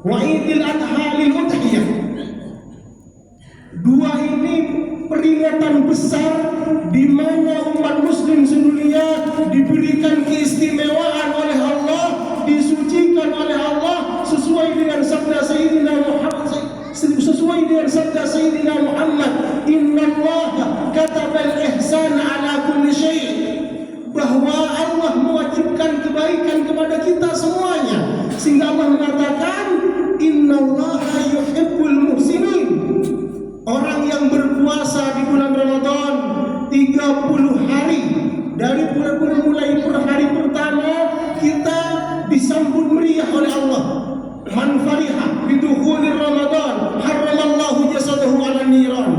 wa Idul Adha lil Udhiyah. Dua ini peringatan besar di mana umat muslim sedunia diberikan keistimewaan oleh Allah, disucikan oleh Allah sesuai dengan sabda Sayyidina Muhammad, innallaha katabal ihsan ala kulli syai', bahwa Allah mewajibkan kebaikan kepada kita semuanya, sehingga Allah mengatakan innallaha yuhibbul muhsinin. Orang yang berpuasa di bulan Ramadan 30 hari, dari mulai hari pertama kita disambut meriah oleh Allah. Man fariha bidukhuli Ramadan harramallahu jasadahu 'ala niran.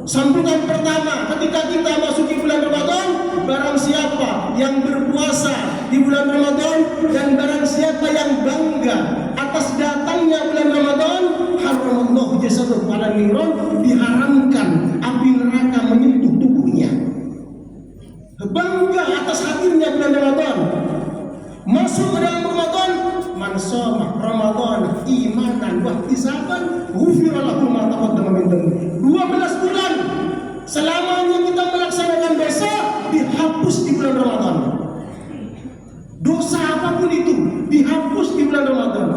Sambutan pertama ketika kita masuki bulan Ramadan, barang siapa yang berpuasa di bulan Ramadan dan barang siapa yang bangga atas datangnya bulan Ramadan, harramallahu jasadahu 'ala niran, diharamkan api neraka menyentuh tubuhnya. Bangga atas hadirnya bulan Ramadan. Masuk ke dalam Ramadan, man shoma Ramadan imanan wa ihtisaban ghufira lahu ma taqaddama min dhanbi. 12 bulan selamanya kita melaksanakan dosa dihapus di bulan Ramadan. Dosa apapun itu dihapus di bulan Ramadan.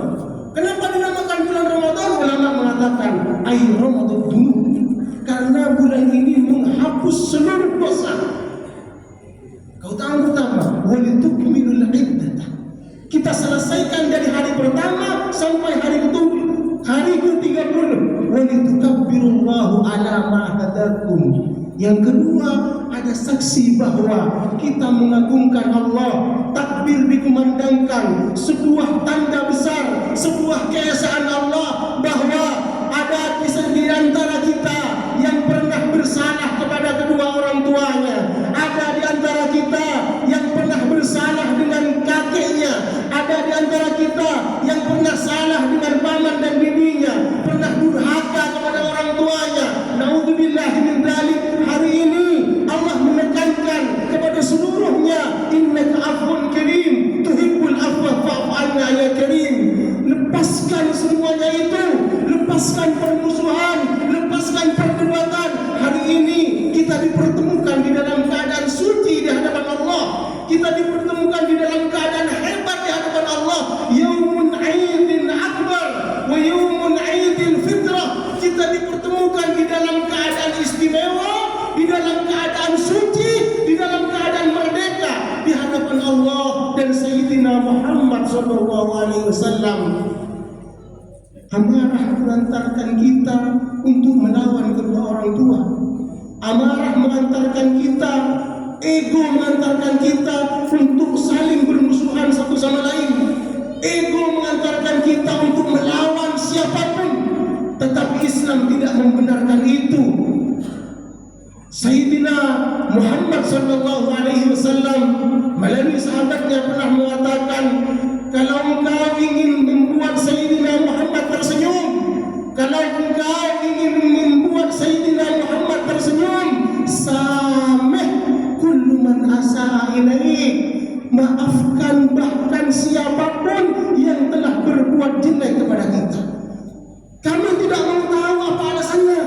Kenapa dinamakan bulan Ramadan? Ulama mengatakan ay Ramadan dunub, karena bulan ini menghapus seluruh dosa. Keutamaan pertama, walitukmilul iddah. Kita selesaikan dari hari pertama sampai hari ke-30. Walitukabbirullahu ala ma hadakum. Yang kedua, ada saksi bahwa kita mengagungkan Allah. Takbir dikumandangkan, sebuah tanda besar, sebuah keesaan Allah bahwa ada di antara kita yang pernah bersalah kepada kedua orang tuanya, ada di antara kita yang pernah bersalah dengan kakeknya, ada di antara kita yang pernah salah dengan paman dan bibinya, pernah durhaka kepada orang tuanya. Naudzubillahi min dzalik. Hari ini Allah menekankan kepada seluruhnya, innaka afwun karim tuhibbul afwa fa'fu anna ya karim. Lepaskan semuanya itu, lepaskan permusuhan, lepaskan perdebatan. Hari ini kita dipertemukan di dalam keadaan suci di hadapan Allah. Kita dipertemukan di dalam keadaan hebat di hadapan Allah. Yaumun 'aidin akbar wa yaumun 'aidil fitrah. Kita dipertemukan di dalam keadaan istimewa, di dalam keadaan suci, di dalam keadaan merdeka di hadapan Allah dan Sayyidina Muhammad sallallahu alaihi wasallam. Amarah mengantarkan kita untuk melawan kedua orang tua. Amarah mengantarkan kita, ego mengantarkan kita untuk saling bermusuhan satu sama lain. Ego mengantarkan kita untuk melawan siapapun. Tetapi Islam tidak membenarkan itu. Sayyidina Muhammad sallallahu alaihi wasallam melalui sahabatnya pernah mengatakan, kalau engkau ingin membuat Sayyidina Muhammad tersenyum, kalau engkau ingin membuat Sayyidina Muhammad tersenyum, sameh kullu man asaa ilaik, maafkan bahkan siapapun yang telah berbuat jelek kepada kita. Kami tidak mau tahu apa alasannya.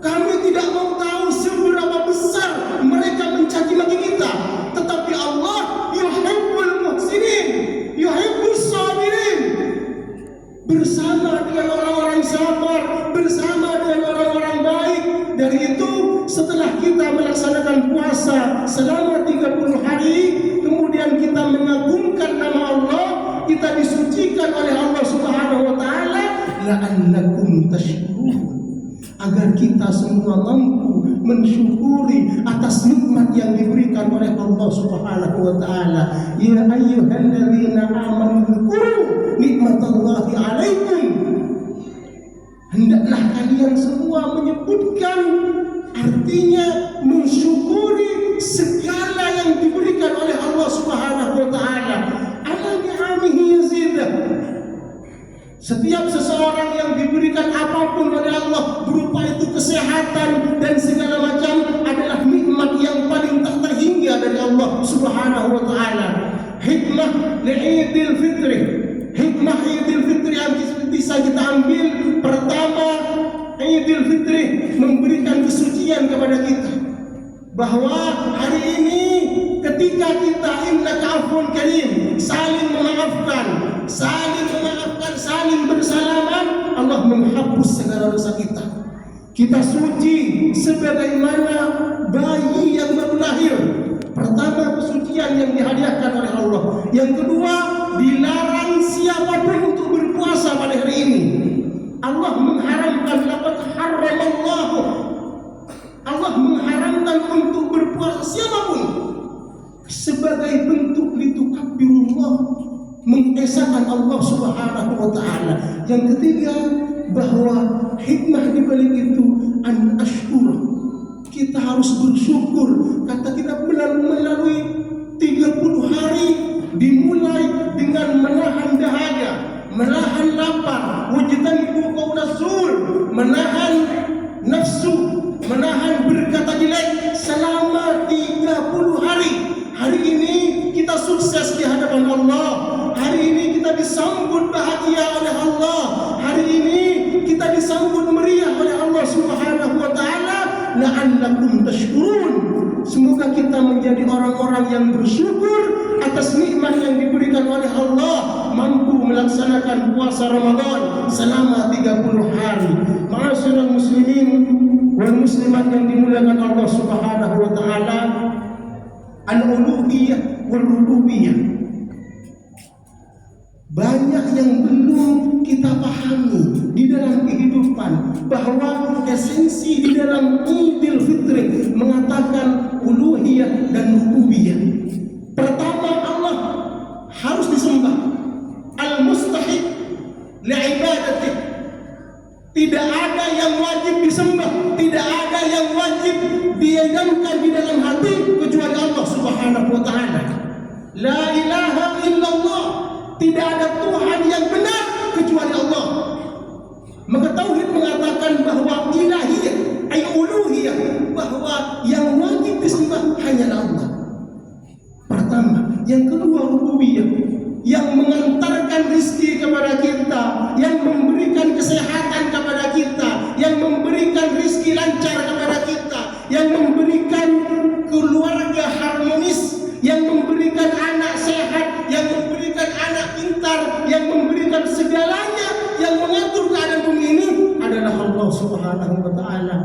Kami tidak mau tahu seberapa besar mereka mencaci maki kita. Tetapi Allah yuhibbul muhsinin, yuhibbus sabirin. Bersama dengan orang-orang sabar, bersama dengan orang-orang baik. Dari itu, setelah kita melaksanakan puasa selama 30 hari, kemudian kita mengagungkan nama Allah, kita disucikan oleh Allah Subhanahu wa taala, la'allakum tashkurun, agar kita semua mampu mensyukuri atas nikmat yang diberikan oleh Allah Subhanahu wa taala. Ya ayyuhalladzina amanu dzkuru nikmatallahi 'alaikum. Hendaklah kalian semua menyebutkan, artinya mensyukuri segala yang diberikan oleh Allah Subhanahu wa taala. Ala ni'amihi yazidah. Setiap seseorang yang diberikan apapun oleh Allah, berupa itu kesehatan dan segala macam, adalah nikmat yang paling tak terhingga dari Allah Subhanahu wa taala. Hikmah Idul Fitri, hikmah Idul Fitri yang bisa kita ambil. Pertama, Idul Fitri memberikan kesucian kepada kita, bahwa hari ini ketika kita innaka afun karim, saling memaafkan, saling bersalaman, Allah menghapus segala dosa kita. Kita suci sebagaimana bayi yang baru lahir. Pertama, kesucian yang dihadiahkan oleh Allah. Yang kedua, dilarang siapapun untuk berpuasa pada hari ini. Allah mengharamkan, laqad harramallahu, Allah mengharamkan untuk berpuasa siapapun sebagai bentuk litukabbirullah, mengesahkan Allah Subhanahu wa taala. Yang ketiga, bahwa hikmah di balik itu an ashkur. Kita harus bersyukur. Kata kita melalui 30 hari dimulai dengan menahan dahaga, menahan lapar, wajtanibu qawla zur, menahan nafsu, menahan berkata jelek selama 30 hari. Hari ini kita sukses di hadapan Allah. Hari ini kita disambut bahagia oleh Allah. Hari ini kita disambut meriah oleh Allah Subhanahu wa taala. La'allakum tashkurun. Semoga kita menjadi orang-orang yang bersyukur atas nikmat yang diberikan oleh Allah, mampu melaksanakan puasa Ramadan selama 30 hari. Ma'asyiral muslimin wal muslimat yang dimuliakan Allah Subhanahu wa taala, al-uluhiyah wal rububiyah. Banyak yang belum kita pahami di dalam kehidupan, bahwa esensi di dalam Idul Fitri mengatakan uluhiyah dan rububiyah. Pertama, Allah harus disembah, al-mustahiq li'ibadatih. Tidak ada yang wajib disembah, tidak ada yang wajib diidamkan di dalam hati kecuali Allah Subhanahu wa taala. La ilaha illallah. Tidak ada Tuhan yang benar kecuali Allah. Maka tauhid mengatakan bahwa ilahiyah, ay uluhiyah, bahwa yang wajib disembah hanyalah Allah. Pertama, yang kedua rububiyah, yang mengantarkan rizki kepada kita, yang memberikan kesehatan kepada kita, yang memberikan rizki lancar kepada kita, yang memberikan keluarga harmonis, yang memberikan anak sehat, yang memberikan anak pintar, yang memberikan segalanya, yang mengatur keadaan bumi ini adalah Allah Subhanahu wa taala.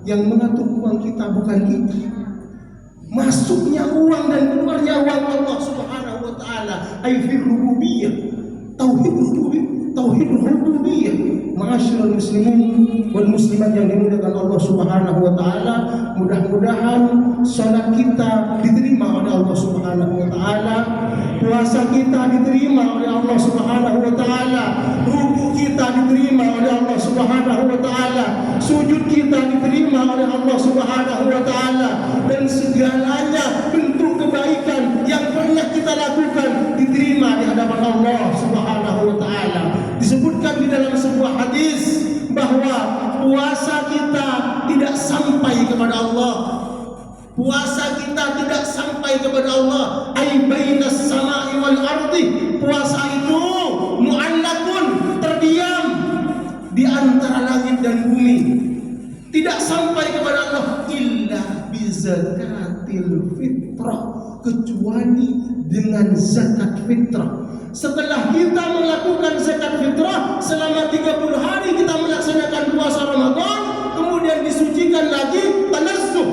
Yang mengatur uang kita bukan kita. Masuknya uang dan keluarnya uang Allah Subhanahu wa taala. Ai fi rububiyah. Tauhid rububiyah. Ma'asyiral muslimin wal muslimat yang dimuliakan Allah Subhanahu wa taala, mudah-mudahan salat kita diterima oleh Allah Subhanahu wa taala, puasa kita diterima oleh Allah Subhanahu wa taala, ruku kita diterima oleh Allah Subhanahu wa taala, sujud kita diterima oleh Allah Subhanahu wa taala, dan segalanya bentuk kebaikan yang pernah kita lakukan diterima di hadapan Allah Subhanahu wa taala. Disebutkan di dalam sebuah hadis bahwa puasa kita tidak sampai kepada Allah. Puasa kita tidak sampai kepada Allah. Ai bainas sama'i wal ardi. Puasa itu mu'allaqun, terdiam di antara langit dan bumi. Tidak sampai kepada Allah illa bi zakatil fitrah, kecuali dengan zakat fitrah. Setelah kita melakukan zakat fitrah selama 30 hari kita melaksanakan puasa Ramadan, kemudian disucikan lagi tanazzuh,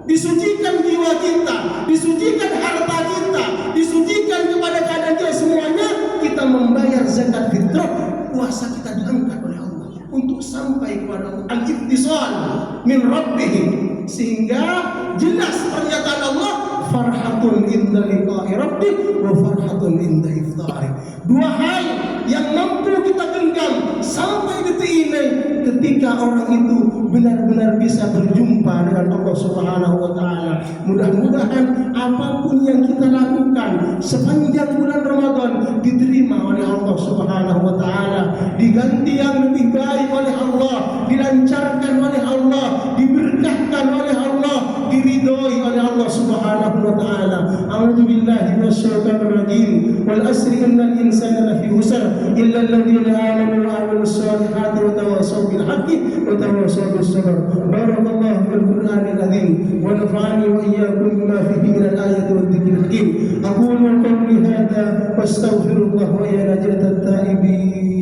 disucikan jiwa kita, disucikan harta kita, disucikan kepada keadaan kita semuanya, kita membayar zakat fitrah, puasa kita diangkat oleh Allah untuk sampai kepada al-ittisal min rabbih, sehingga jelas pernyataan Allah, farhatun inda liqa'i rabbih wa farhatun inda iftari. Dua hal yang mampu kita genggam sampai detik ini ketika orang itu benar-benar bisa berjumpa dengan Allah Subhanahu wa taala. Mudah-mudahan apapun yang kita lakukan sepanjang bulan Ramadan diterima oleh Allah Subhanahu wa taala, diganti yang lebih baik oleh Allah, dilancarkan oleh Allah, diberkahkan oleh Allah, diridhoi oleh Allah Subhanahu wa taala. A'udzu billahi minasyaitonir rajim. Wal asri innal insana lafi khusr illa alladziina aamanu wa 'amilus solihati wa tawassaw bil haqqi wa tawassaw bis sabr. Barakallahu fil Qur'anil azim wa nafa'ani wa iyyakum bima fihi minal ayati wad dzikril hakim. Aqulu qawli hadza wastaghfirullah wa ya najatat taibin.